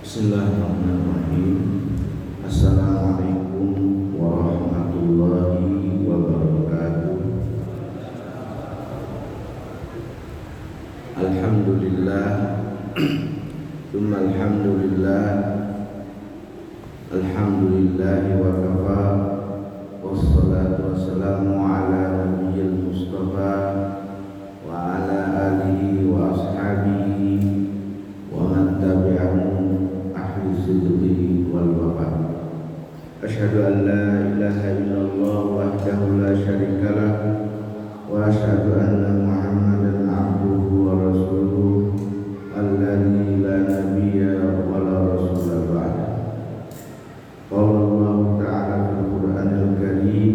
Bismillahirrahmanirrahim. Assalamualaikum warahmatullahi wabarakatuh. Alhamdulillah, tsumma alhamdulillah, alhamdulillahi wa kafa, wassalatu wassalamu ala nabiyyil mustafa wa ala alihi wa ashabihi wa man tabi'ahum ahli sidqi wal wafa. Asyhadu an la ilaha illallah wahdahu la syarika lah wa asyhadu anna Muhammadan abduhu wa rasuluh alladzi la nabiyya wa la rasula ba'da. Qala Allah ta'ala fil Qur'anil Karim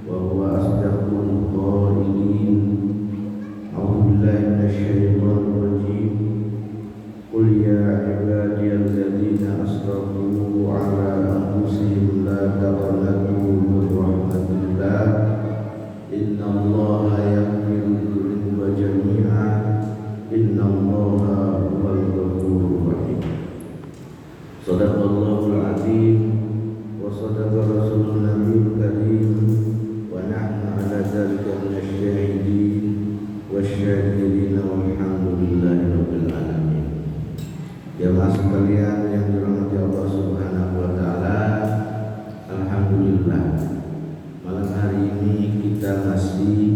wa huwa asdaqul qailin. A'udzu billahi minasy syaithanir rajim. Qul ya ibadiyalladzina asrafu ala anfusihim la taqnatu min rahmatillah innallaha yaghfiru dzunuba jami'a innallaha huwal ghafurur rahim. Shadaqallahul azim wa shadaqa rasulun nabiyul karim wa nahnu ala dzalika minasy syahidin wasyakirin walhamdulillahi rabbil alamin. Jamaah sekalian yang dirahmati Allah Subhanahu wa taala, alhamdulillah malam hari ini kita masih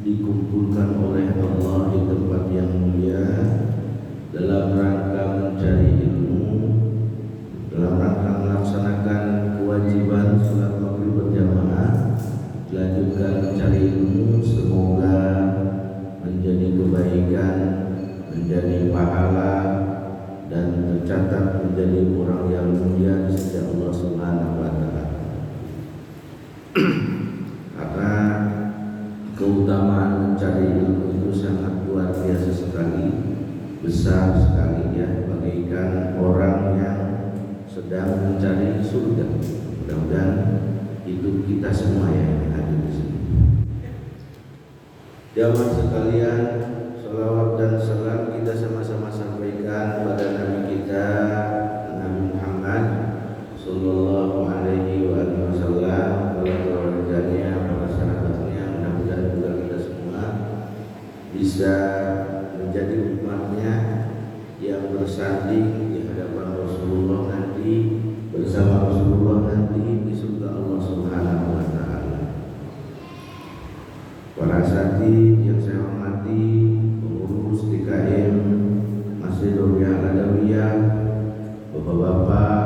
dikumpulkan oleh Allah di tempat yang mulia dalam rangka mencari ilmu, dalam rangka melaksanakan kewajiban salat maghrib berjamaah, dilanjutkan mencari ilmu. Semoga menjadi kebaikan, menjadi pahala, dan tercatat menjadi orang yang mulia di sisi Allah Subhanahu wa taala. Karena keutamaan mencari ilmu itu sangat luar biasa sekali, besar sekali ya, bagaikan orang yang sedang mencari surga. Mudah-mudahan itu kita semua yang hadir di sini. Jamaah sekalian, salawat dan salam kita sama-sama sampaikan pada Nabi kita, Nabi Muhammad sallallahu alaihi wasallam, pada keluarganya, para sahabatnya. Mudah-mudahan juga kita semua bisa menjadi umatnya yang bersanding di hadapan Rasulullah nanti, bersama Rasulullah nanti di surga Allah Subhanahu wa taala. Para asatidz yang saya hormati, pengurus DKM Masjid Ruqyah Al-Adawiyah, bapak-bapak,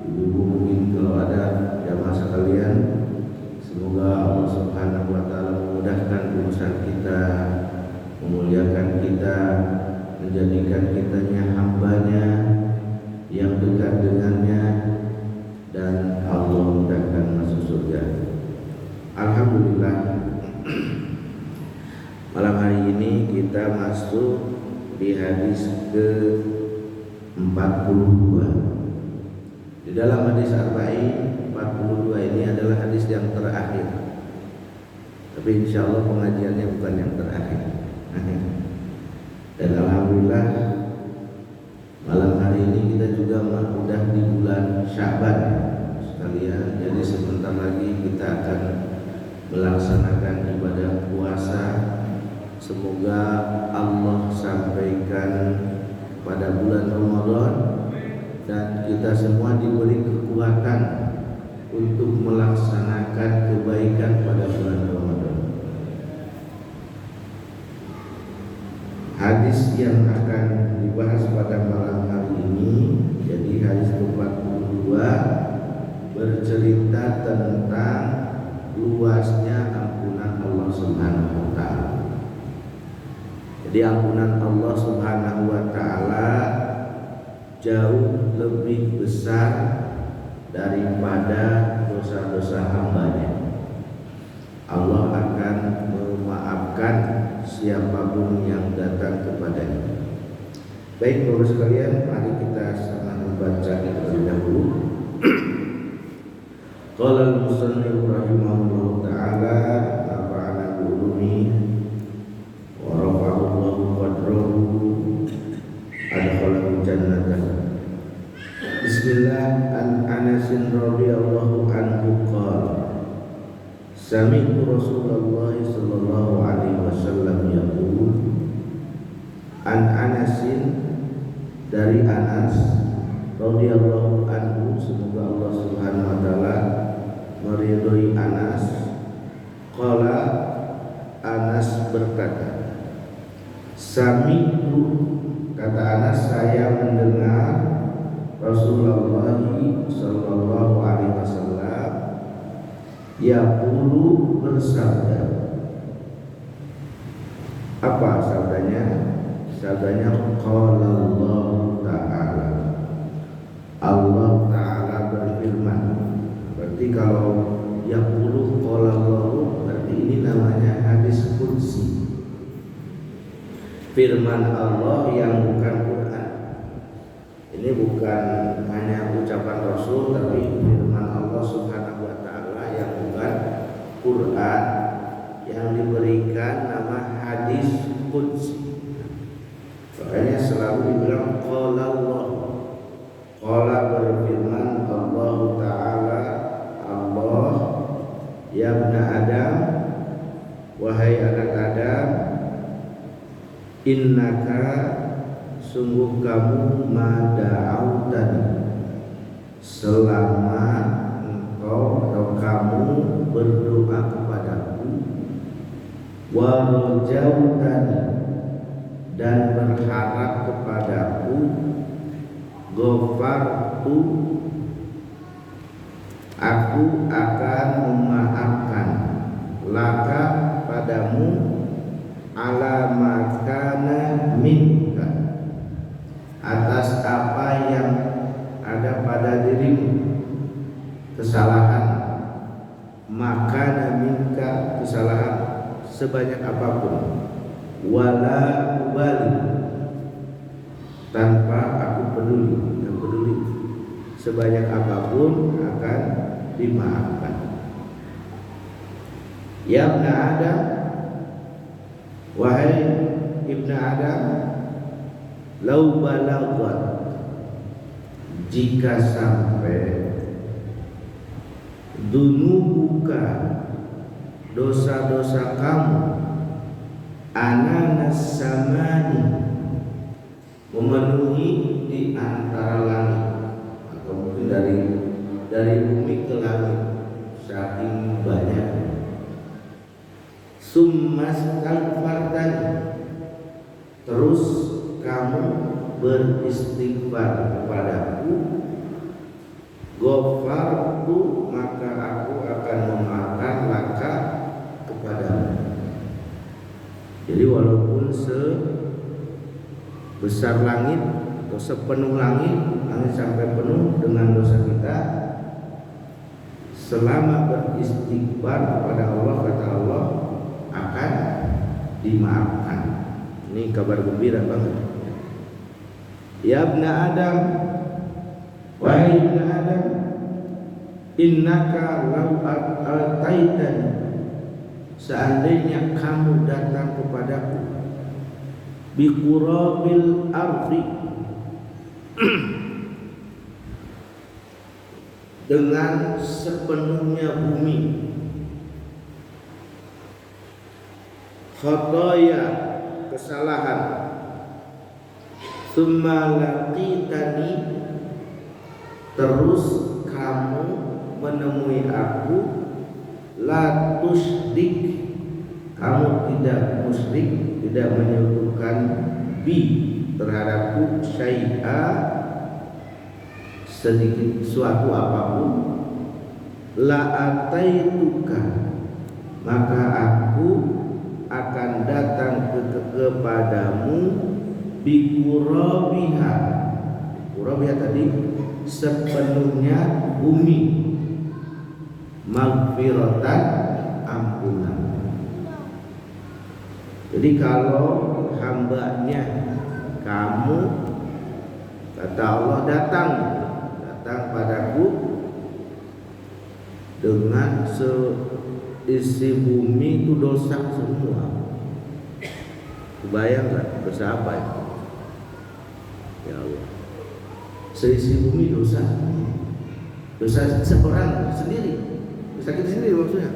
ibu-ibu, mungkin kalau ada jamaah sekalian, semoga Allah Subhanahu wa taala memudahkan urusan kita, memuliakan kita, menjadikan kitanya hambanya yang dekat dengannya, dan Allah mudahkan masuk surga. Alhamdulillah, malam hari ini kita masuk di hadis ke-42. Di dalam hadis Arba'in 42 ini adalah hadis yang terakhir. Tapi insya Allah pengajiannya bukan yang terakhir. Dan alhamdulillah malam hari ini kita juga sudah di bulan Sya'ban sekalian. Jadi sebentar lagi kita akan melaksanakan ibadah puasa. Semoga Allah sampaikan pada bulan Ramadan dan kita semua diberi kekuatan untuk melaksanakan kebaikan pada bulan Ramadan. Hadis yang akan dibahas pada malam hari ini, jadi hadis ke-42, bercerita tentang luasnya ampunan Allah Subhanahu wa taala. Jadi ampunan Allah Subhanahu wa taala jauh lebih besar daripada dosa-dosa hambanya. Allah akan memaafkan siapapun yang datang kepadanya. Baik Bapak sekalian, mari kita sama membaca terlebih dahulu. Qala al-musannif rahimahullah ta'ala nafa'ana bi ulumi wa rafa'allahu qadrahu adkhalahu jannatan Bismillah. An Anasin radhiyallahu anhu qala sami'tu Rasulullah sallallahu alaihi wasallam yaqul. An Anasin, dari Anas radhiyallahu anhu, semoga Allah Subhanahu wa taala meridhoi Anas. Qala, Anas berkata, sami'tu, kata Anas, saya mendengar Rasulullah sallallahu alaihi wasallam yaqulu, bersabda. Apa sabdanya? Sabdanya qala Allah Ta'ala. Allah Ta'ala berfirman. Berarti kalau yaqulu qala Allah, berarti ini namanya hadis qudsi, firman Allah yang bukan Quran. Ini bukan hanya ucapan Rasul, tapi firman Allah Subhanahu wa taala yang bukan Quran, yang diberikan nama hadis qudsi. Makanya selalu dibilang qala Allah. Qala, berfirman Allah Ta'ala, Allah, ya ibna Adam, wahai anak Adam, innaka, sungguh kamu, mada'autan, selama engkau atau kamu berdoa kepadaku, warajautan, dan berharap kepadaku, ghafartu, aku akan memaafkan, laka, padamu, ala makana minka, atas apa yang ada pada dirimu, kesalahan, makana minka, kesalahan sebanyak apapun, wala ubali, tanpa aku peduli, yang peduli sebanyak apapun akan dimaafkan. Ya ibna Adam, wahai ibna Adam, lau balaghat, jika sampai, dunubuka, dosa-dosa kamu, ananas samani, memenuhi di antara langit, atau mungkin dari bumi ke langit, saking banyak. Summastaghfartan, terus kamu beristighfar kepadaku, ghafartu, maka aku akan memaafkan laka, kepadamu. Jadi walaupun sebesar langit atau sepenuh langit, langit sampai penuh dengan dosa kita, selama beristighfar kepada Allah, kata Allah, akan dimaafkan. Ini kabar gembira banget. Ya ibna Adam, wahai ibna Adam, innaka law ataitani, seandainya kamu datang kepadaku, biqurabil ardi, dengan sepenuhnya bumi, khataya, kesalahan, tsumma laqitani, terus kamu menemui aku, la tusyrik, kamu tidak musyrik, tidak menyekutukan bi, terhadapku, syai'a, sedikit suatu apapun, la ataituka, maka aku akan datang kepadamu, biqurabiha, qurabiha tadi sepenuhnya bumi, maghfiratan, ampunan. Jadi kalau hambanya kamu, kata Allah, datang padaku dengan seisi bumi itu dosa semua, kebayang nggak dosa apa itu? Ya Allah, seisi bumi dosa. Dosa seorang sendiri, dosa kita sendiri maksudnya.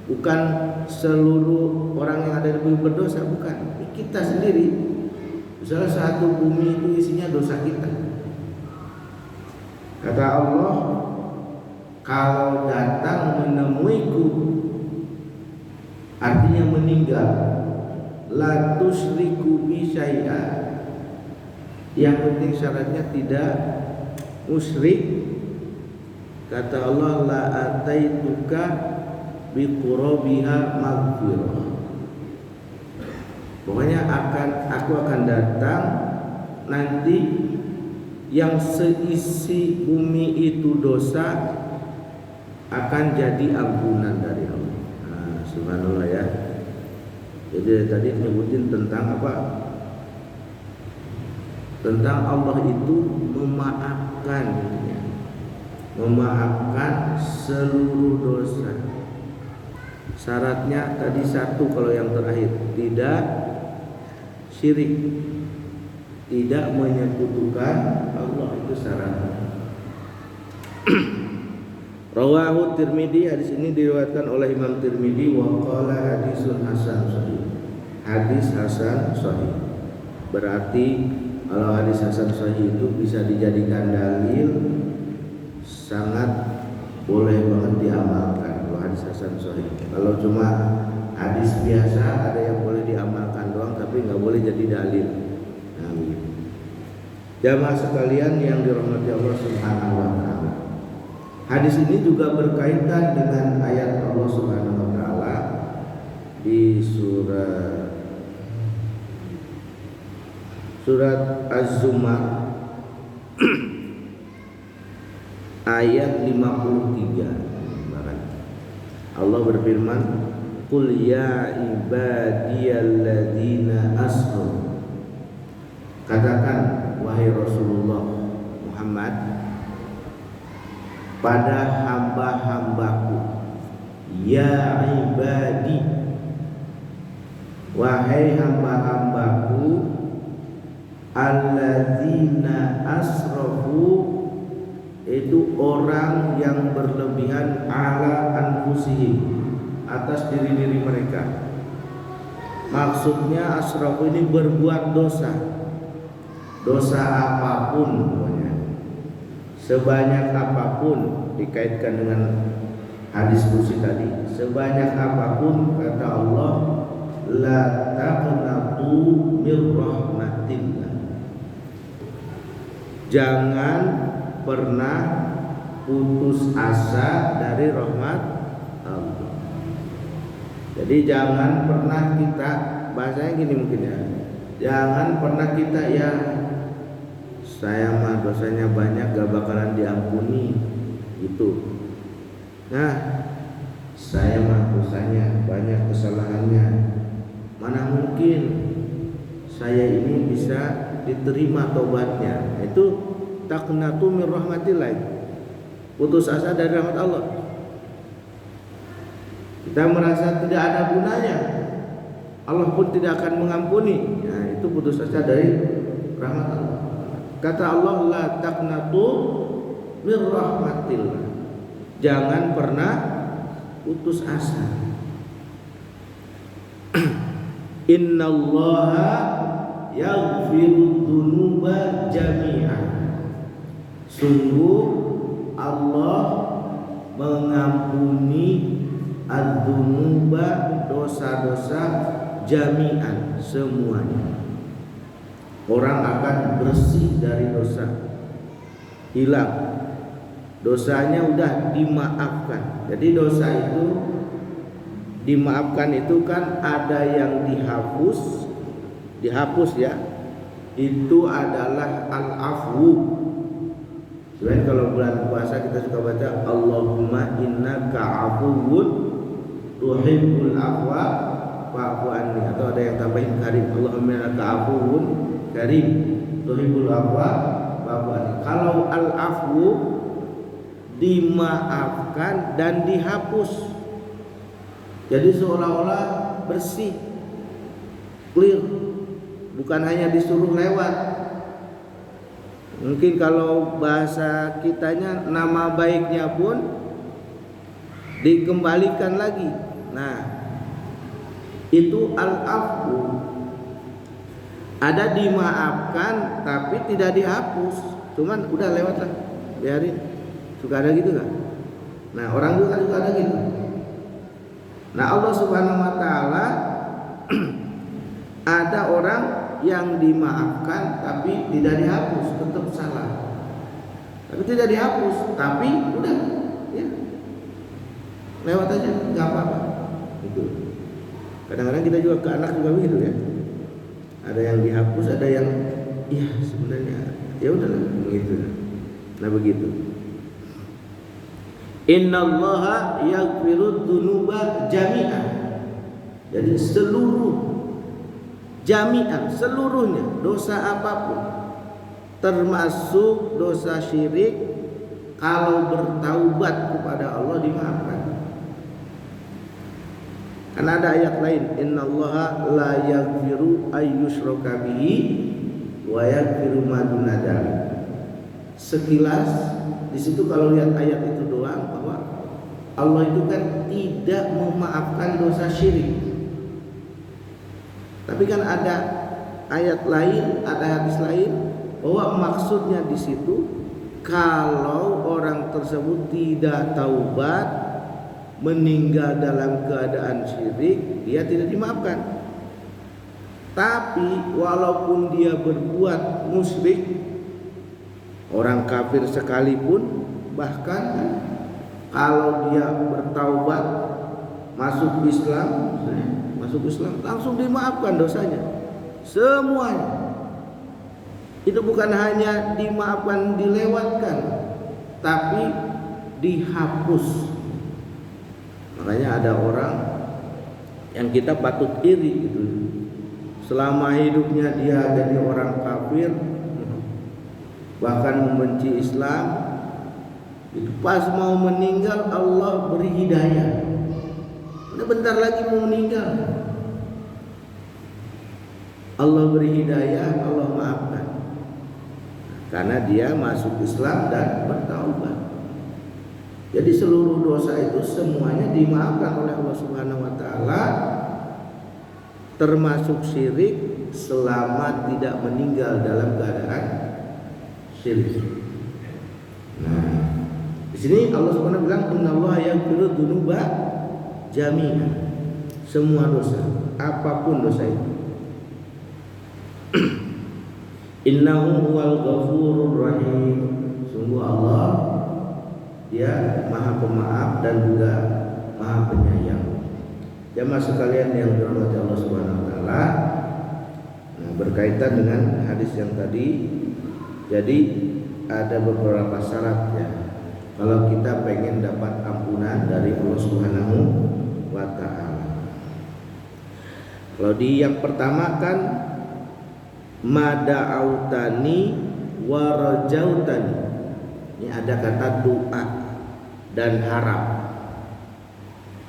Bukan seluruh orang yang ada di bumi berdosa, bukan. Kita sendiri. Misalnya satu bumi itu isinya dosa kita. Kata Allah, kalau datang menemuiku, artinya meninggal, la tusyriku bi syai'a. Yang penting syaratnya tidak musyrik. Kata Allah, la ataituka bi qurabiha maghfirah. Pokoknya aku akan datang nanti yang seisi bumi itu dosa akan jadi ampunan dari Allah. Nah, subhanallah ya. Jadi tadi nyebutin tentang apa? Tentang Allah itu memaafkan, memaafkan seluruh dosa. Syaratnya tadi satu, kalau yang terakhir tidak syirik, tidak menyekutukan Allah, itu syaratnya. Rawahu Tirmidzi, hadis ini diriwayatkan oleh Imam Tirmidzi wa qala hadisun hasan sahih. Hadis hasan sahih. Berarti kalau hadis hasan sahih itu bisa dijadikan dalil, sangat boleh banget diamalkan kalau hadis hasan sahih. Kalau cuma hadis biasa ada yang boleh diamalkan doang tapi nggak boleh jadi dalil. Nah, jamaah sekalian yang dirahmati Allah Subhanahu wa taala. Hadis ini juga berkaitan dengan ayat Allah Subhanahu wa taala di surat Az-Zumar ayat 53. Allah berfirman, "Qul ya ibadiyalladzina asrafu." Katakan wahai Rasulullah Muhammad pada hamba-hambaku, ya ibadi, wahai hamba-hambaku, alladzina asrafu, itu orang yang berlebihan ala anfusihim, atas diri-diri mereka. Maksudnya asrafu ini berbuat dosa, dosa apapun pokoknya, sebanyak apapun, dikaitkan dengan hadis kursi tadi, sebanyak apapun, kata Allah, la taqnatu mir rahmatillah, jangan pernah putus asa dari rahmat Allah. Jadi jangan pernah kita, bahasanya gini mungkin ya, jangan pernah kita ya saya mah dosanya banyak gak bakalan diampuni gitu. Nah, saya mah dosanya banyak, kesalahannya mana mungkin saya ini bisa diterima tobatnya. Itu taqnatu min rahmatillah, putus asa dari rahmat Allah. Kita merasa tidak ada gunanya, Allah pun tidak akan mengampuni. Nah, itu putus asa dari rahmat Allah. Kata Allah, la taqnatu min rahmatillah, jangan pernah putus asa. Innallaha yaghfiru dzunuba jami'an, sungguh Allah mengampuni ad-dzunuba, dosa-dosa, jami'an, semuanya. Orang akan bersih dari dosa, hilang, dosanya udah dimaafkan. Jadi dosa itu dimaafkan itu kan ada yang dihapus ya, itu adalah al-afwu. Sebenarnya kalau bulan puasa kita suka baca Allahumma innaka afuwun tuhibbul afwa fa'fu anni, atau ada yang tambahin karim, Allahumma innaka afuwun karim tuhibbul afwa fa'fu anni. Kalau al-afwu dimaafkan dan dihapus, jadi seolah-olah bersih, clear, bukan hanya disuruh lewat. Mungkin kalau bahasa kitanya nama baiknya pun dikembalikan lagi. Nah, itu al-afwu. Ada dimaafkan tapi tidak dihapus, cuman udah lewat lah, biarin. Suka ada gitu kan? Nah, orang dulu kan juga ada gitu. Nah, Allah Subhanahu wa taala ada orang yang dimaafkan tapi tidak dihapus, tetap salah. Tapi tidak dihapus, tapi udah ya. Lewat aja, enggak apa-apa. Gitu. Kadang-kadang kita juga ke anak juga begitu ya. Ada yang dihapus, ada yang ya sebenarnya ya udahlah begitu. Nah, begitu. Innallaha yaghfiru dzunuba jami'an. Jadi seluruhnya dosa apapun, termasuk dosa syirik, kalau bertaubat kepada Allah dimaafkan. Karena ada ayat lain, innallaha la yaghfiru ayyushraka bihi wa yaghfiru ma duna dzalik. Sekilas di situ kalau lihat ayat itu doang bahwa Allah itu kan tidak memaafkan dosa syirik. Tapi kan ada ayat lain, ada hadis lain bahwa maksudnya di situ kalau orang tersebut tidak taubat, meninggal dalam keadaan syirik, dia tidak dimaafkan. Tapi walaupun dia berbuat musyrik, orang kafir sekalipun, bahkan kalau dia bertaubat masuk Islam langsung dimaafkan dosanya semuanya. Itu bukan hanya dimaafkan, dilewatkan, tapi dihapus. Makanya ada orang yang kita patut iri gitu. Selama hidupnya dia jadi orang kafir, bahkan membenci Islam, itu pas mau meninggal Allah beri hidayah. Udah bentar lagi mau meninggal, Allah beri hidayah, Allah maafkan. Karena dia masuk Islam dan bertaubat. Jadi seluruh dosa itu semuanya dimaafkan oleh Allah Subhanahu wa taala, termasuk syirik selama tidak meninggal dalam keadaan syirik. Nah, di sini Allah Subhanahu bilang innallaha yaghfiru dzunuba jami'an. Semua dosa, apapun dosa itu. Innahu huwal ghafurur rahim. Sungguh Allah, Dia Maha Pemaaf dan juga Maha Penyayang. Jamaah sekalian yang dirahmati Allah Subhanahu wa taala. Nah, berkaitan dengan hadis yang tadi, jadi ada beberapa syarat ya. Kalau kita pengen dapat ampunan dari Allah Subhanahu wa taala. Kalau di yang pertama kan mada'autani wa rajautani. Ini ada kata doa dan harap.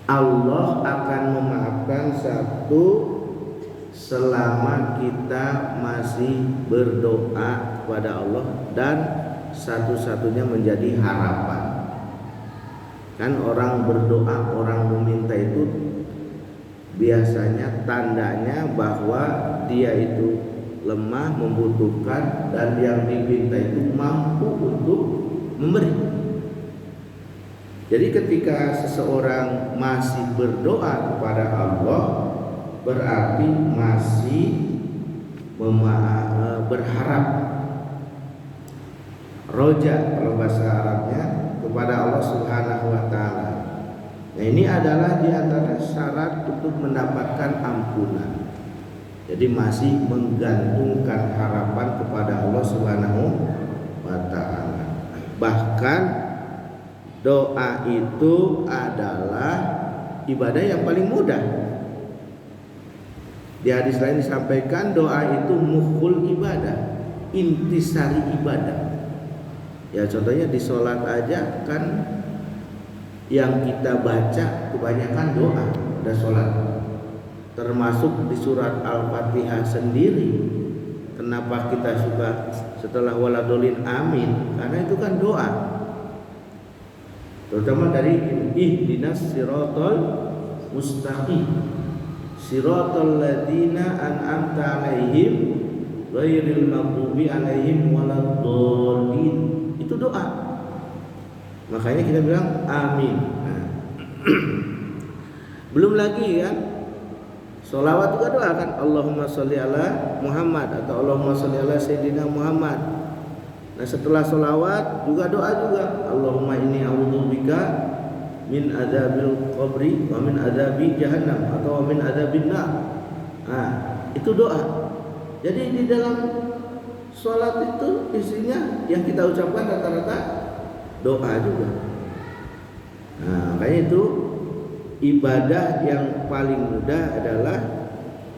Allah akan memaafkan satu selama kita masih berdoa kepada Allah dan satu-satunya menjadi harapan. Kan orang berdoa, orang meminta itu biasanya tandanya bahwa dia itu lemah, membutuhkan, dan yang diminta itu mampu untuk memberi. Jadi ketika seseorang masih berdoa kepada Allah, berarti masih berharap, roja kalau bahasa Arabnya, kepada Allah Subhanahu wa taala. Nah, ini adalah di antara syarat untuk mendapatkan ampunan. Jadi masih menggantungkan harapan kepada Allah Subhanahu wa taala. Bahkan doa itu adalah ibadah yang paling mudah. Di hadis lain disampaikan doa itu mukhul ibadah, intisari ibadah. Ya contohnya di sholat aja kan yang kita baca kebanyakan doa pada sholat. Termasuk di surat Al-Fatihah sendiri Kenapa kita suka setelah waladolin amin? Karena itu kan doa. Terutama dari ihdinas siratal mustaqim. Siratal ladzina an'amta 'alaihim ghairil maghdubi 'alaihim waladdallin. Itu doa. Makanya kita bilang amin. Nah. Belum lagi kan sholawat juga doa kan, Allahumma sholli ala Muhammad atau Allahumma sholli ala Sayyidina Muhammad. Nah setelah sholawat juga doa juga, Allahumma inni a'udzubika min adzabil qabri wa min adzabi jahannam atau wa min adzabin nar. Nah itu doa. Jadi di dalam sholat itu isinya yang kita ucapkan rata-rata doa juga. Nah makanya itu ibadah yang paling mudah adalah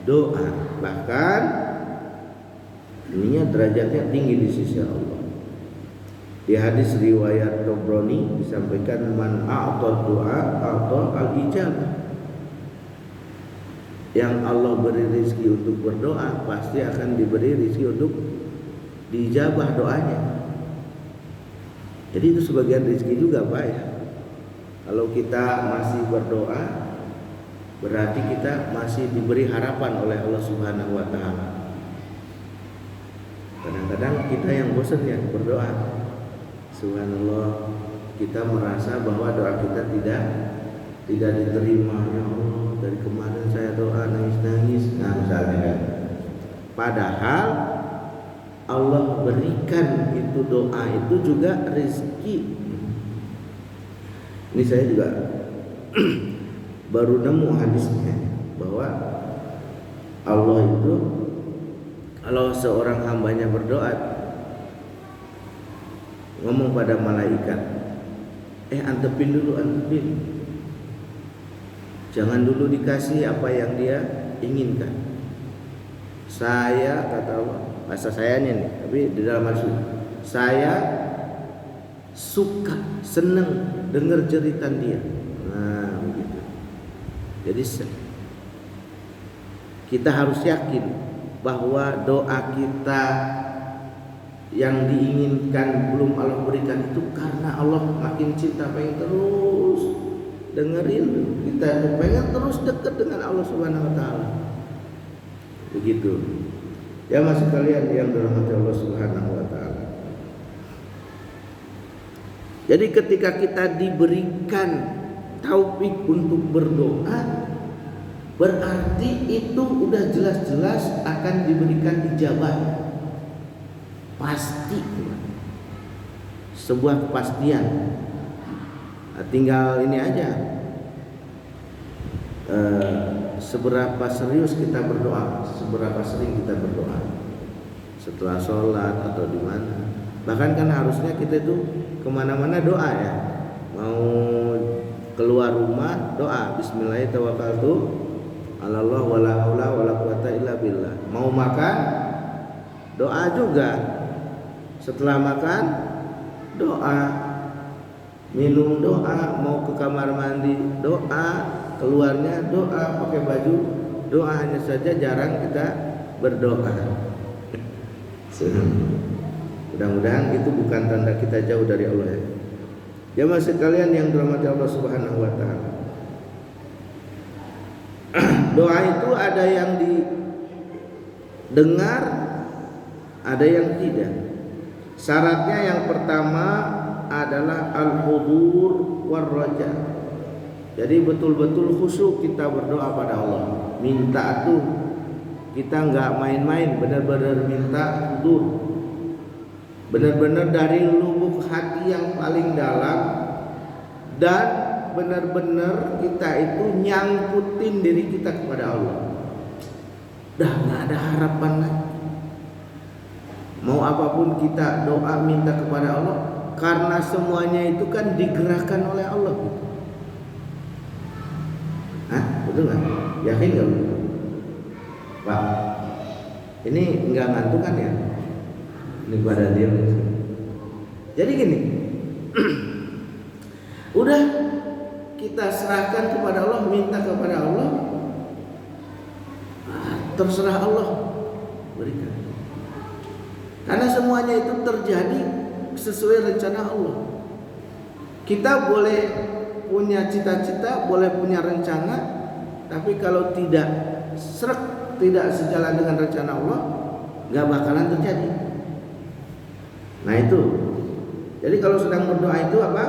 doa. Bahkan ininya derajatnya tinggi di sisi Allah. Di hadis riwayat Tabrani disampaikan man a'ta du'a a'ta al-ijabah. Yang Allah beri rezeki untuk berdoa pasti akan diberi rezeki untuk diijabah doanya. Jadi itu sebagian rezeki juga Pak ya. Kalau kita masih berdoa, berarti kita masih diberi harapan oleh Allah Subhanahu wa taala. Kadang-kadang kita yang bosan ya berdoa. Subhanallah, kita merasa bahwa doa kita tidak diterima. Ya Allah, dari kemarin saya doa nangis-nangis. Nah, misalnya kan. Padahal Allah berikan itu doa itu juga rezeki. Ini saya juga baru nemu hadisnya bahwa Allah itu kalau seorang hambanya berdoa ngomong pada malaikat, antepin dulu, antepin. Jangan dulu dikasih apa yang dia inginkan. Saya kata Allah, bahasa saya nih, tapi di dalam maksud saya suka, senang dengar cerita dia. Nah, begitu. Jadi kita harus yakin bahwa doa kita yang diinginkan belum Allah berikan itu karena Allah makin cinta, pengen terus dengerin kita, pengen terus dekat dengan Allah Subhanahu wa taala. Begitu. Ya masih kalian yang dirahmati Allah Subhanahu wa taala. Jadi ketika kita diberikan taufik untuk berdoa, berarti itu udah jelas-jelas akan diberikan ijabah. Pasti. Sebuah kepastian. Nah, tinggal ini aja. Seberapa serius kita berdoa, seberapa sering kita berdoa. Setelah sholat atau di mana. Bahkan kan harusnya kita itu kemana-mana doa ya. Mau keluar rumah doa, bismillahirrahmanirrahim tawakkaltu 'alallah wala haula wala quwata illa billah. Mau makan doa juga. Setelah makan doa, minum doa, mau ke kamar mandi doa, keluarnya doa, pakai baju doa. Hanya saja jarang kita berdoa. Mudah-mudahan itu bukan tanda kita jauh dari Allah ya. Jamaah sekalian yang dirahmati Allah Subhanahu wa taala. Doa itu ada yang didengar, ada yang tidak. Syaratnya yang pertama adalah al-hudur war-raja. Jadi betul-betul khusyuk kita berdoa pada Allah. Minta tuh kita enggak main-main, benar-benar minta hudur. Benar-benar dari lubuk hati yang paling dalam, dan benar-benar kita itu nyangkutin diri kita kepada Allah. Dah nggak ada harapan lagi. Mau apapun kita doa minta kepada Allah, karena semuanya itu kan digerakkan oleh Allah. Hah? Betul nggak? Yakin nggak? Pak, ini nggak ngantuk kan ya? Ini pada dia. Jadi gini, udah kita serahkan kepada Allah, minta kepada Allah, terserah Allah berikan. Karena semuanya itu terjadi sesuai rencana Allah. Kita boleh punya cita-cita, boleh punya rencana, tapi kalau tidak srek, tidak sejalan dengan rencana Allah, nggak bakalan terjadi. Nah itu. Jadi kalau sedang berdoa itu apa?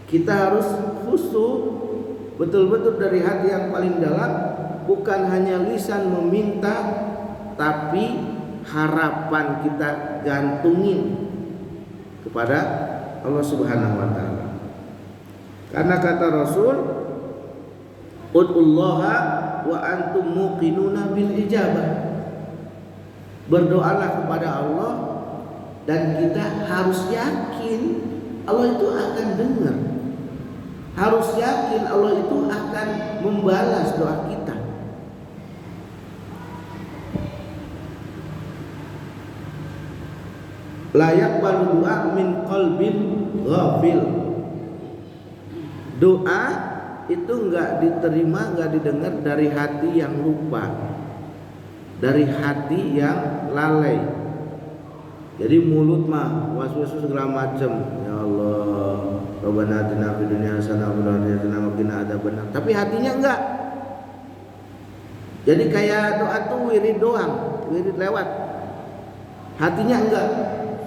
Kita harus khusyuk, betul-betul dari hati yang paling dalam, bukan hanya lisan meminta, tapi harapan kita gantungin kepada Allah Subhanahu wa taala. Karena kata Rasul, "Ud'ullaha wa antum muqinuna bil ijabah." Berdoalah kepada Allah dan kita harus yakin Allah itu akan dengar. Harus yakin Allah itu akan membalas doa kita. Layak balu doa min qalbin ghafil. Doa itu enggak diterima, enggak didengar dari hati yang lupa, dari hati yang lalai. Jadi mulut mah was-was segala macam. Ya Allah, Rabbana atina fid dunya hasanah wa fil akhirati hasanah wa qina adzabannar. Tapi hatinya enggak. Jadi kayak doa tuh wirid doang, wirid lewat. Hatinya enggak.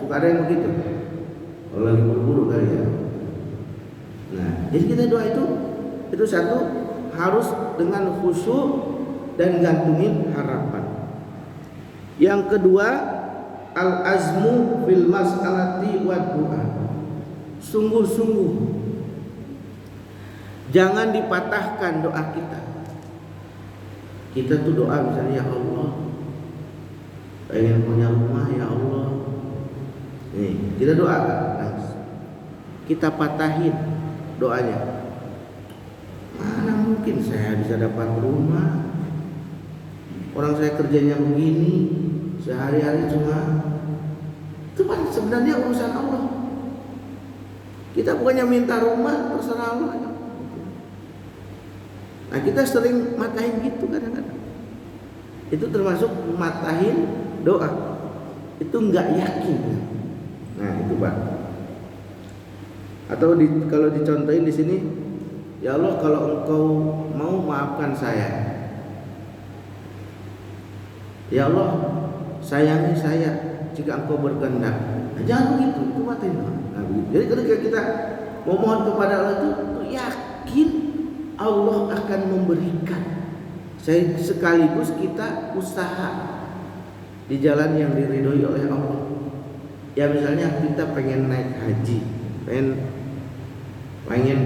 Suka ada yang begitu. Kalau lagi buru-buru kali ya. Nah, jadi kita doa itu satu harus dengan khusyuk dan gantungin harapan. Yang kedua, al-azmu fil mas'alati wa du'a. Sungguh-sungguh. Jangan dipatahkan doa kita. Kita tuh doa misalnya, ya Allah, pengen punya rumah, ya Allah. Nih, kita doakan. Nah, kita patahin doanya. Mana mungkin saya bisa dapat rumah? Orang saya kerjanya begini, sehari-hari cuma itu kan sebenarnya urusan Allah. Kita bukannya minta rumah, terserah Allah. Nah, kita sering matahin gitu kadang-kadang. Itu termasuk matahin doa. Itu enggak yakin. Nah, itu Pak. Atau kalau dicontohin di sini, ya Allah, kalau Engkau mau maafkan saya. Ya Allah, sayangi saya jika Engkau berkehendak. Nah, jangan begitu, itu matahin doa. Nah, begitu. Jadi ketika kita memohon kepada Allah itu yakin Allah akan memberikan. Sekaligus kita usaha di jalan yang diridhoi oleh Allah. Ya misalnya kita pengen naik haji, pengen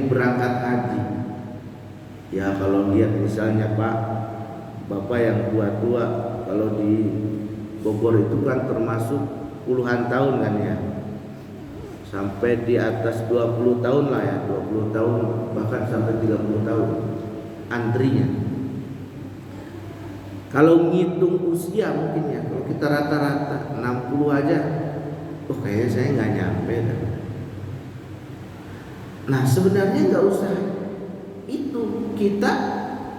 berangkat haji. Ya kalau lihat misalnya Pak, Bapak yang tua-tua, kalau di Bogor itu kan termasuk puluhan tahun kan ya. Sampai di atas 20 tahun lah ya, 20 tahun bahkan sampai 30 tahun antrinya. Kalau ngitung usia mungkin ya, kalau kita rata-rata 60 aja, kayaknya saya nggak nyampe. Nah sebenarnya nggak usah itu, kita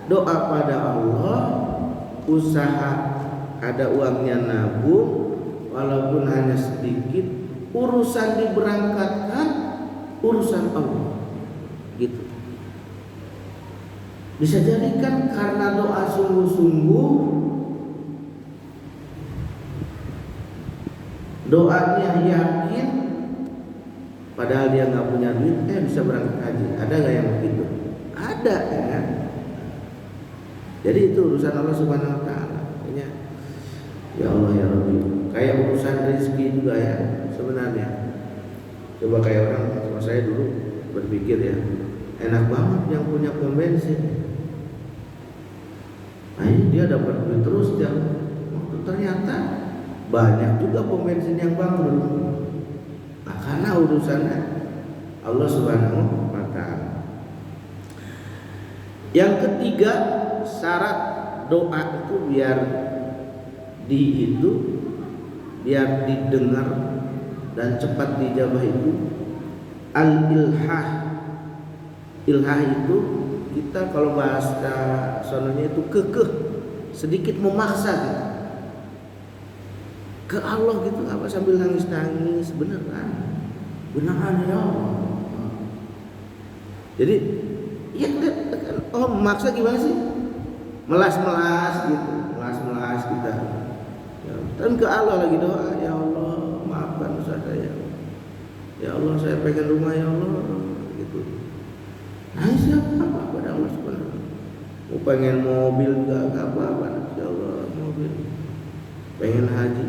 doa pada Allah, usaha ada uangnya nabung, walaupun hanya sedikit, urusan diberangkatkan, urusan Allah, gitu. Bisa jadi kan karena doa sungguh-sungguh, doanya yakin, padahal dia nggak punya duit, bisa berangkat haji. Ada nggak yang begitu? Ada ya kan? Jadi itu urusan Allah Subhanahu Wa Taala. Ya Allah ya Rabbi. Kayak urusan rezeki juga ya sebenarnya. Coba kayak orang sama saya dulu berpikir ya, enak banget yang punya pom bensin. Nah ini dia dapat duit terus tiap waktu, ternyata banyak juga pom bensin yang bangkrut. Nah karena urusannya Allah Subhanahu Wa Taala. Yang ketiga, syarat doa itu biar biar didengar dan cepat dijabah itu al-ilhah. Ilhah itu kita kalau bahasa sononya itu kekeh, sedikit memaksa gitu. ke Allah gitu, apa sambil nangis-nangis, beneran ya Allah. Jadi ya oh maksa gimana sih, melas-melas gitu, melas-melas kita ya, dan ke Allah lagi doa, ya Allah maafkan usaha saya, ya Allah saya pengen rumah ya Allah gitu. Nangis apa pada Allah subhanahu. Mau pengen mobil gak apa-apa, ya Allah mobil, pengen haji,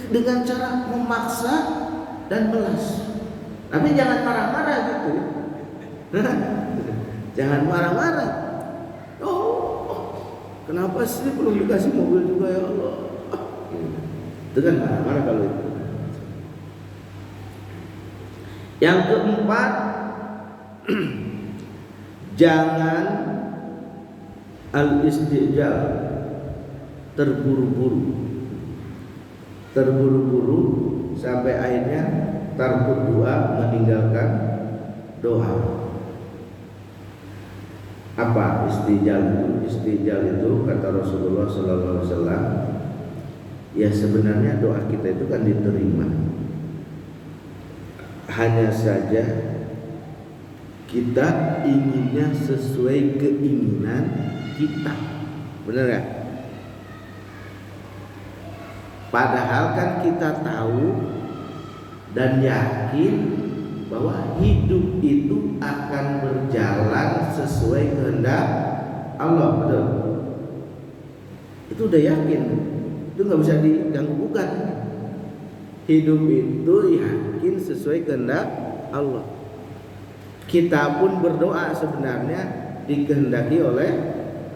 dengan cara memaksa dan melas. Tapi jangan marah-marah gitu. Jangan marah-marah. Oh, kenapa sih belum dikasih mobil juga ya Allah? Dengan marah-marah kalau itu. Yang keempat, jangan al-istijal, terburu-buru sampai akhirnya tarkut doa, meninggalkan doa. Apa istijal itu? Istijal itu kata Rasulullah SAW, ya sebenarnya doa kita itu kan diterima, hanya saja kita inginnya sesuai keinginan kita, benar ya? Padahal kan kita tahu dan yakin bahwa hidup itu akan berjalan sesuai kehendak Allah, betul? Itu udah yakin, itu nggak bisa diganggu gugat. Hidup itu yakin sesuai kehendak Allah. Kita pun berdoa sebenarnya dikehendaki oleh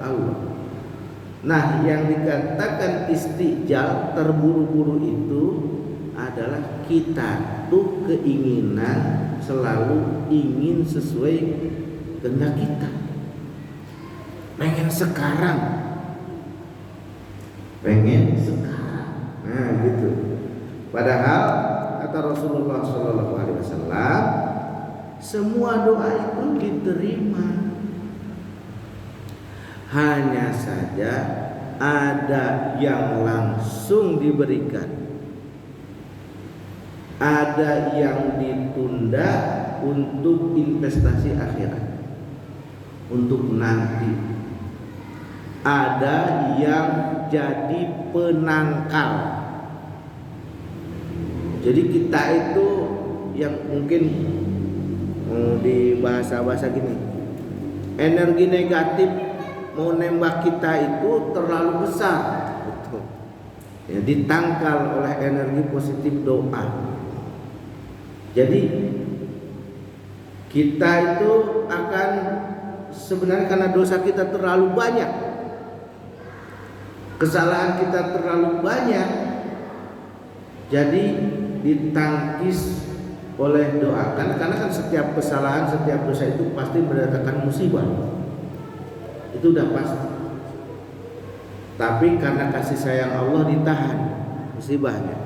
Allah. Nah, yang dikatakan istijal, terburu-buru itu adalah kita tuh keinginan selalu ingin sesuai kehendak kita, pengen sekarang. Nah gitu. Padahal kata Rasulullah SAW, semua doa itu diterima, hanya saja ada yang langsung diberikan, ada yang ditunda untuk investasi akhirat, untuk nanti, ada yang jadi penangkal. Jadi kita itu yang mungkin di bahasa-bahasa gini, energi negatif mau nembak kita itu terlalu besar, betul. Ya, ditangkal oleh energi positif doa. Jadi kita itu akan sebenarnya karena dosa kita terlalu banyak, kesalahan kita terlalu banyak, jadi ditangkis oleh doa. Karena kan setiap kesalahan, setiap dosa itu pasti mendatangkan musibah, itu udah pasti. Tapi karena kasih sayang Allah ditahan musibahnya.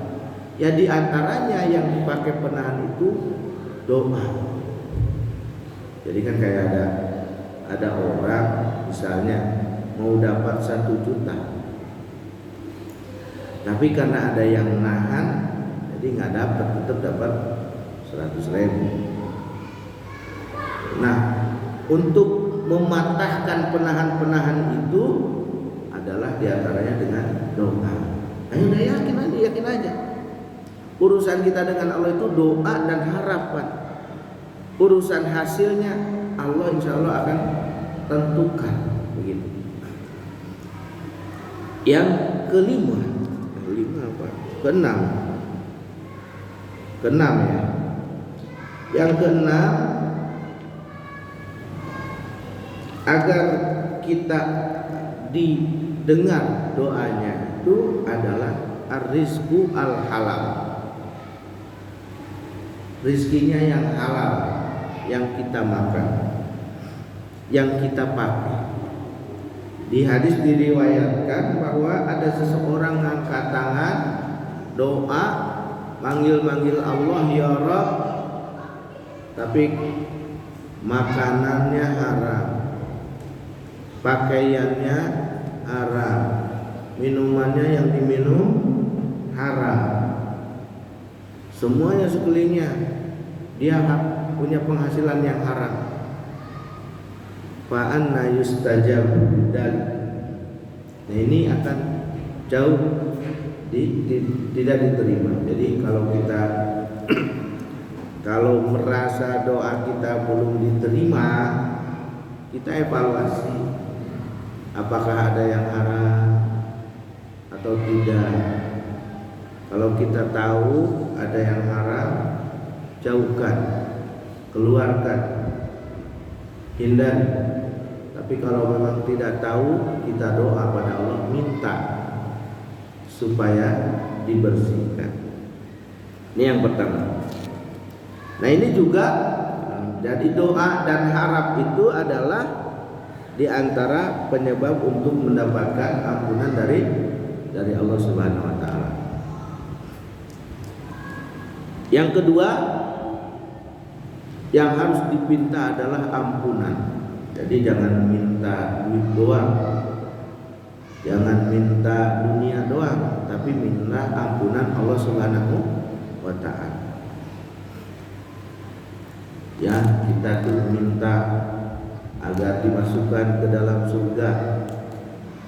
Ya di antaranya yang dipakai penahan itu doa. Jadi kan kayak ada orang misalnya mau dapat 1 juta, tapi karena ada yang nahan, jadi nggak dapat, tetap dapat 100.000. Nah, untuk mematahkan penahan-penahan itu adalah diantaranya dengan doa. Ayo udah yakin aja. Urusan kita dengan Allah itu doa dan harapan. Urusan hasilnya Allah insya Allah akan tentukan, begitu. Yang kelima apa? Keenam ya. Yang keenam, agar kita didengar doanya itu adalah ar-rizqu al-halal. Rizkinya yang halal, yang kita makan, yang kita pakai. Di hadis diriwayatkan bahwa ada seseorang ngangkat tangan, doa, manggil-manggil Allah ya Rabb, tapi makanannya haram, pakaiannya haram, minumannya yang diminum haram. Semuanya sekelilingnya dia punya penghasilan yang haram. Fa anna yustajabu dzalik. Nah, ini akan jauh tidak diterima. Jadi kalau merasa doa kita belum diterima, kita evaluasi apakah ada yang haram atau tidak. Kalau kita tahu ada yang haram, jauhkan, keluarkan, hindari. Tapi kalau memang tidak tahu, kita doa pada Allah, minta supaya dibersihkan. Ini yang pertama. Nah, ini juga jadi doa dan harap itu adalah di antara penyebab untuk mendapatkan ampunan dari Allah Subhanahu wa taala. Yang kedua yang harus dipinta adalah ampunan. Jadi jangan minta duit doang, jangan minta dunia doang, tapi minta ampunan Allah Subhanahu wa taala. Ya, kita tuh minta agar dimasukkan ke dalam surga.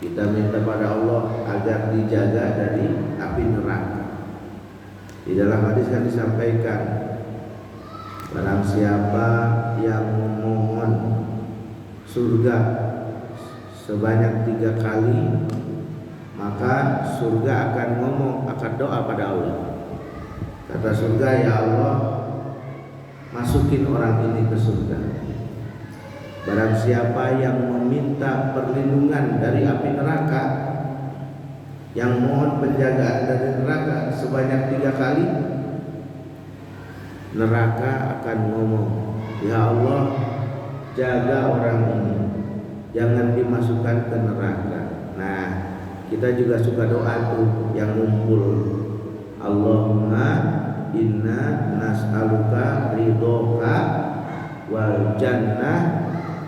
Kita minta pada Allah agar dijaga dari api neraka. Di dalam hadis kan disampaikan, barang siapa yang memohon surga sebanyak 3 kali, maka surga akan akan doa pada Allah. Kata surga, ya Allah, masukin orang ini ke surga. Barang siapa yang meminta perlindungan dari api neraka, yang mohon penjagaan dari neraka sebanyak 3 kali, neraka akan ngomong, ya Allah, jaga orang ini, jangan dimasukkan ke neraka. Nah, kita juga suka doa tuh yang ngumpul, Allahumma inna nas'aluka ridhoka wal jannah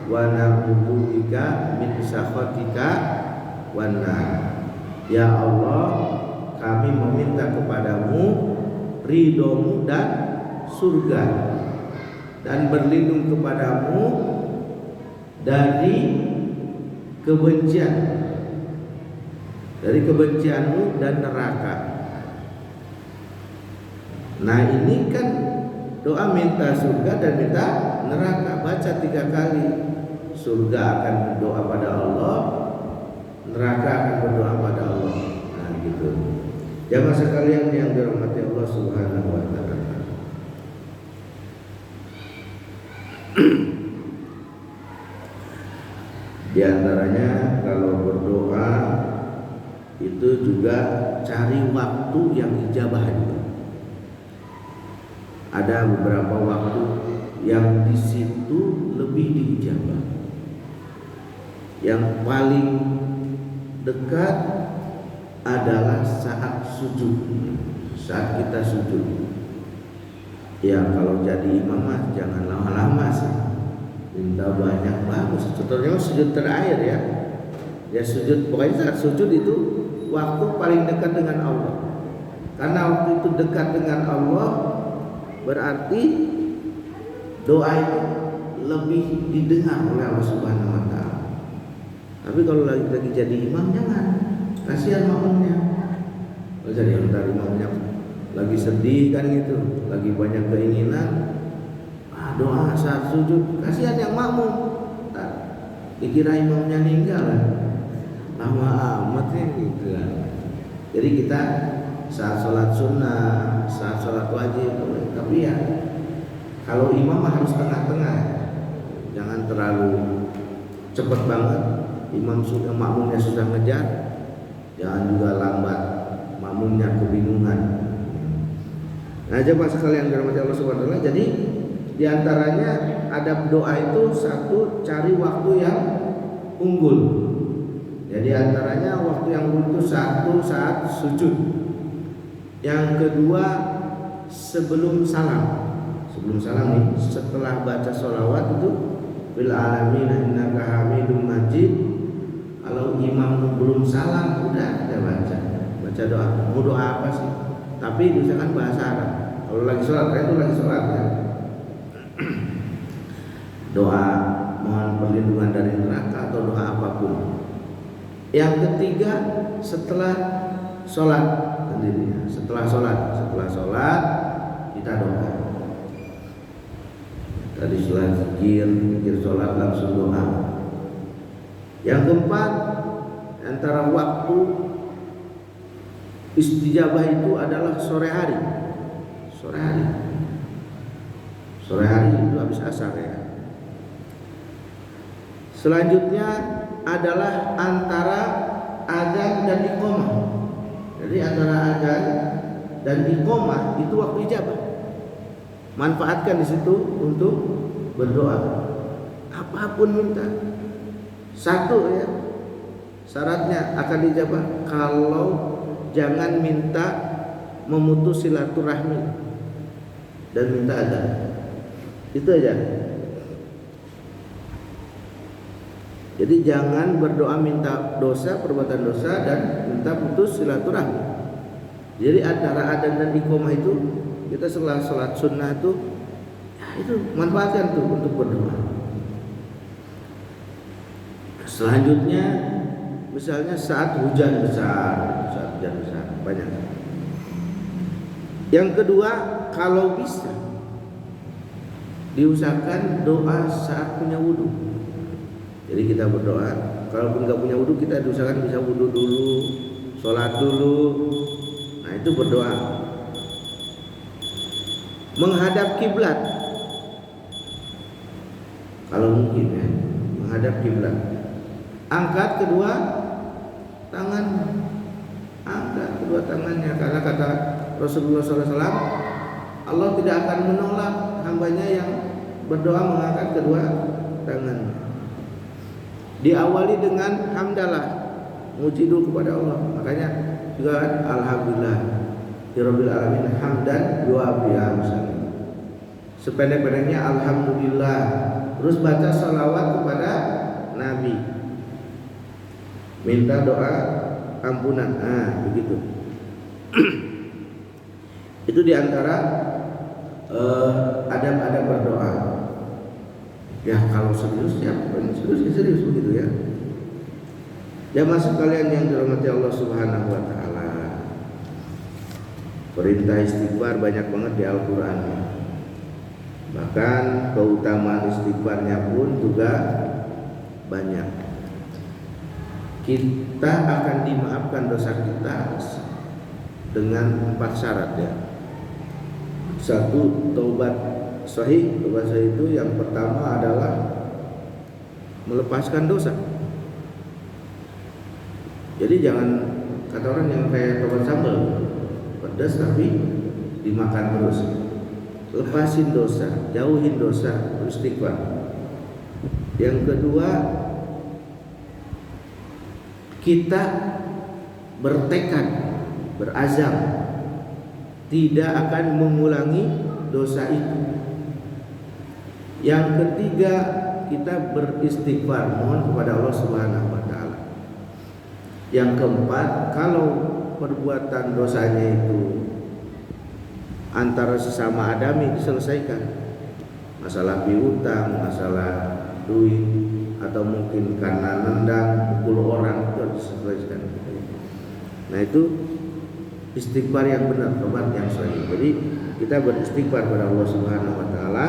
wa na'udzubika min sakhatika wan nar. Ya Allah, kami meminta kepadamu ridhomu dan surga, dan berlindung kepadamu dari kebencianmu dan neraka. Nah, ini kan doa minta surga dan minta neraka, baca 3 kali. Surga akan berdoa pada Allah, neraka akan berdoa pada Allah. Nah, gitu. Jamaah sekalian yang dirahmati Allah Subhanahu wa taala. Di antaranya kalau berdoa itu juga cari waktu yang ijabah juga. Ada beberapa waktu yang di situ lebih diijabah. Yang paling dekat adalah saat sujud. Saat kita sujud. Ya, kalau jadi imam jangan lama-lama sih. Minta banyak bagus. Contohnya sujud terakhir ya. Ya sujud, pokoknya saat sujud itu waktu paling dekat dengan Allah. Karena waktu itu dekat dengan Allah, berarti doa itu lebih didengar oleh Allah Subhanahu wa taala. Tapi kalau lagi jadi imam jangan, kasihan makmumnya. Kalau jadi imamnya lagi sedih kan gitu, lagi banyak keinginan, doa saat sujud, kasihan yang makmum. Dikira imamnya meninggal, lama amat ya gitu kan. Jadi kita saat sholat sunnah, saat sholat wajib, tapi ya kalau imam harus tengah-tengah, jangan terlalu cepat banget. Imam sudah, makmumnya sudah ngejar, jangan juga lambat, makmumnya kebingungan. Nah, jemaah sekalian dirahmati Allah Subhanahu wa taala, jadi di antaranya ada doa itu satu, cari waktu yang unggul. Jadi antaranya waktu yang unggul itu satu saat sujud. Yang kedua sebelum salam. Sebelum salam nih, setelah baca sholawat itu bil alamin innaka hamidum majid. Kalau imam belum salam udah kita baca baca doa. Mau doa apa sih? Tapi misalkan bahasa Arab. Kalau lagi sholat, itu lagi sholat ya. Doa mohon perlindungan dari neraka atau doa apapun. Yang ketiga setelah sholat sendirinya. Setelah sholat kita doa. Tadi setelah zikir sholat langsung doa. Yang keempat, antara waktu istijabah itu adalah sore hari. Sore hari itu habis asar ya. Selanjutnya adalah antara azan dan iqamah. Jadi antara azan dan iqamah itu waktu ijabah. Manfaatkan di situ untuk berdoa. Apapun minta. Satu ya, syaratnya akan dijabah kalau jangan minta memutus silaturahmi dan minta azan. Itu aja. Jadi jangan berdoa minta dosa, perbuatan dosa, dan minta putus silaturahmi. Jadi antara adzan dan iqamah itu kita setelah sholat sunnah itu, ya itu manfaatkan tuh untuk berdoa. Selanjutnya misalnya saat hujan besar banyak. Yang kedua, kalau bisa diusahakan doa saat punya wudhu. Jadi kita berdoa, kalaupun nggak punya wudhu kita diusahakan bisa wudhu dulu, sholat dulu. Nah itu berdoa. Menghadap kiblat, kalau mungkin ya, menghadap kiblat. Angkat kedua tangannya, karena kata Rasulullah SAW, Allah tidak akan menolak hambanya yang berdoa mengangkat kedua tangan. Diawali dengan hamdalah, muji dulu kepada Allah. Makanya juga alhamdulillah Rabbil alamin hamdan yu'abiya misalnya. Sependek-pendeknya alhamdulillah. Terus baca salawat kepada Nabi. Minta doa ampunan. Begitu. Itu diantara adab-adab berdoa. Ya kalau serius ya serius begitu ya. Jamaah sekalian yang dirahmati Allah Subhanahu wa taala. Perintah istighfar banyak banget di Al-Qur'an. Bahkan keutamaan istighfarnya pun juga banyak. Kita akan dimaafkan dosa kita dengan 4 syarat ya. 1, taubat sahih. Taubat sahih itu yang pertama adalah melepaskan dosa. Jadi jangan kata orang yang kayak tomat sambal, pedas tapi dimakan terus. Lepasin dosa, jauhin dosa, beristighfar. Yang kedua, kita bertekad, berazam tidak akan mengulangi dosa itu. Yang ketiga, kita beristighfar, mohon kepada Allah Subhanahu wa taala. Yang keempat, kalau perbuatan dosanya itu antara sesama adami diselesaikan. Masalah piutang, masalah duit, atau mungkin karena nendang, pukul orang, itu harus diselesaikan. Nah itu istighfar yang benar, tobat yang sahih. Jadi kita beristighfar kepada Allah Subhanahu wa taala,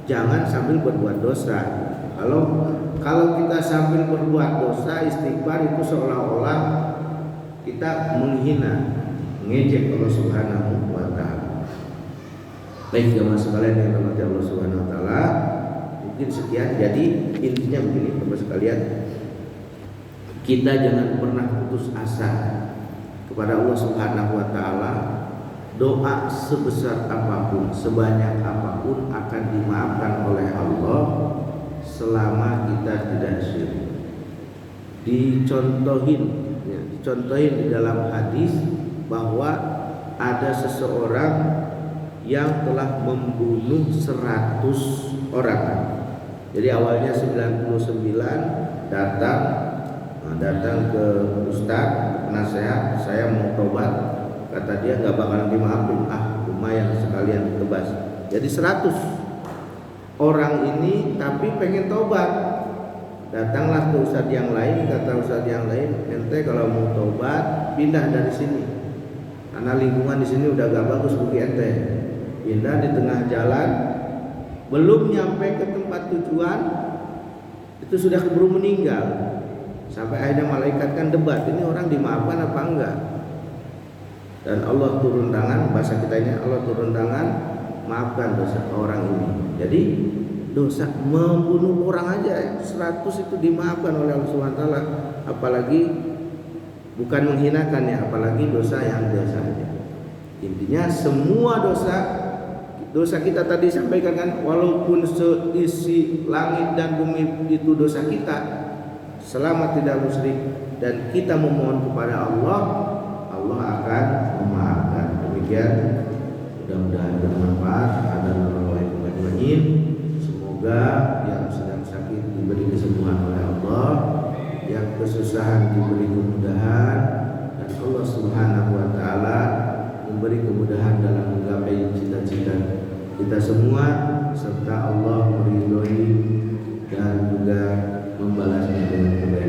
jangan sambil berbuat dosa. Kalau kita sambil berbuat dosa, istighfar itu seolah-olah kita menghina, mengejek Allah Subhanahu wa taala. Baik jemaah sekalian yang dirahmati Allah Subhanahu wa taala, mungkin sekian. Jadi intinya begini Bapak sekalian, kita jangan pernah putus asa kepada Allah Subhanahu wa taala. Doa sebesar apapun, sebanyak apapun akan dimaafkan oleh Allah selama kita tidak syirik. Dicontohin di dalam hadis bahwa ada seseorang yang telah membunuh 100 orang. Jadi awalnya 99 datang ke ustaz penasehat, saya mau tobat, kata dia nggak bakalan dimaafin. Lumayan sekalian ditebas. Jadi 100 orang ini tapi pengen tobat. Datanglah ke ustadz yang lain, kata ustadz yang lain, ente kalau mau tobat pindah dari sini, karena lingkungan di sini udah gak bagus bagi ente. Pindah di tengah jalan, belum nyampe ke tempat tujuan itu sudah keburu meninggal. Sampai akhirnya malaikat kan debat, ini orang dimaafkan apa enggak. Dan Allah turun tangan, bahasa kita ini Allah turun tangan, maafkan dosa orang ini. Jadi dosa membunuh orang aja 100 itu dimaafkan oleh Allah SWT, apalagi bukan menghinakan ya, apalagi dosa yang biasa aja. Intinya semua dosa kita tadi sampaikan kan, walaupun seisi langit dan bumi itu dosa kita, selama tidak musyrik dan kita memohon kepada Allah, Allah akan memaafkan. Demikian, mudah-mudahan bermanfaat. Ada ajmain. Semoga yang sedang sakit diberi kesembuhan oleh Allah, yang kesusahan diberi kemudahan, dan Allah Subhanahu wa taala memberi kemudahan dalam menggapai cita-cita kita semua, serta Allah meridhoi dan juga membalasnya dengan kebaikan.